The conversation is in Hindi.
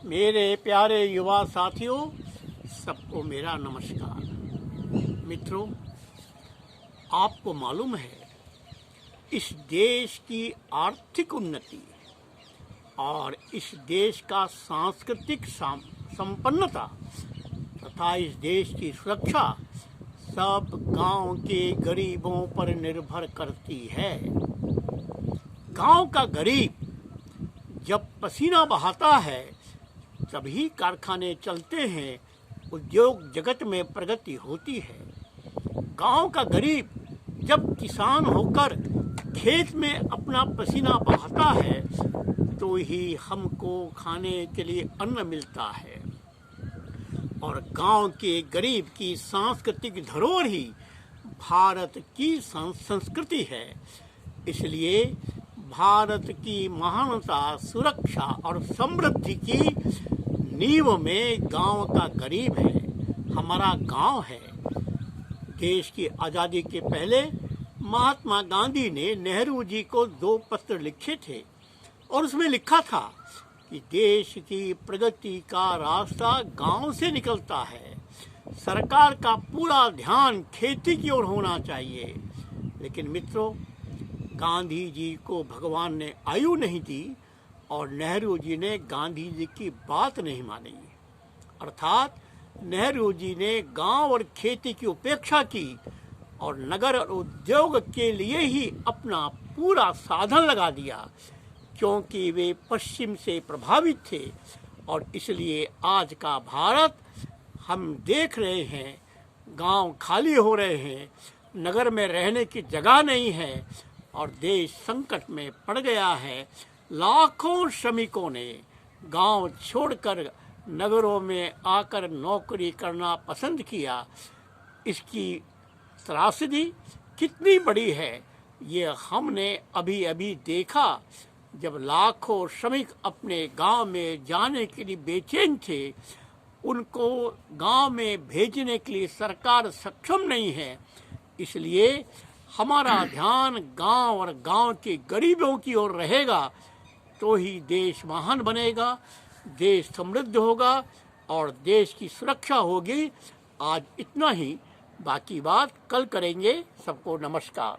मेरे प्यारे युवा साथियों, सबको मेरा नमस्कार। मित्रों, आपको मालूम है इस देश की आर्थिक उन्नति और इस देश का सांस्कृतिक संपन्नता तथा इस देश की सुरक्षा सब गांव के गरीबों पर निर्भर करती है। गांव का गरीब जब पसीना बहाता है तभी कारखाने चलते हैं, उद्योग जगत में प्रगति होती है। गांव का गरीब जब किसान होकर खेत में अपना पसीना बहाता है तो ही हमको खाने के लिए अन्न मिलता है। और गांव के गरीब की सांस्कृतिक धरोहर ही भारत की संस्कृति है। इसलिए भारत की महानता, सुरक्षा और समृद्धि की नींव में गांव का गरीब है, हमारा गांव है। देश की आज़ादी के पहले महात्मा गांधी ने नेहरू जी को 2 पत्र लिखे थे और उसमें लिखा था कि देश की प्रगति का रास्ता गांव से निकलता है। सरकार का पूरा ध्यान खेती की ओर होना चाहिए। लेकिन मित्रों, गांधी जी को भगवान ने आयु नहीं दी और नेहरू जी ने गांधी जी की बात नहीं मानी। अर्थात नेहरू जी ने गांव और खेती की उपेक्षा की और नगर और उद्योग के लिए ही अपना पूरा साधन लगा दिया, क्योंकि वे पश्चिम से प्रभावित थे। और इसलिए आज का भारत हम देख रहे हैं, गांव खाली हो रहे हैं, नगर में रहने की जगह नहीं है और देश संकट में पड़ गया है। लाखों श्रमिकों ने गांव छोड़कर नगरों में आकर नौकरी करना पसंद किया। इसकी त्रासदी कितनी बड़ी है ये हमने अभी अभी देखा, जब लाखों श्रमिक अपने गांव में जाने के लिए बेचैन थे। उनको गांव में भेजने के लिए सरकार सक्षम नहीं है। इसलिए हमारा ध्यान गांव और गांव के गरीबों की ओर रहेगा तो ही देश महान बनेगा, देश समृद्ध होगा और देश की सुरक्षा होगी। आज इतना ही, बाकी बात कल करेंगे। सबको नमस्कार।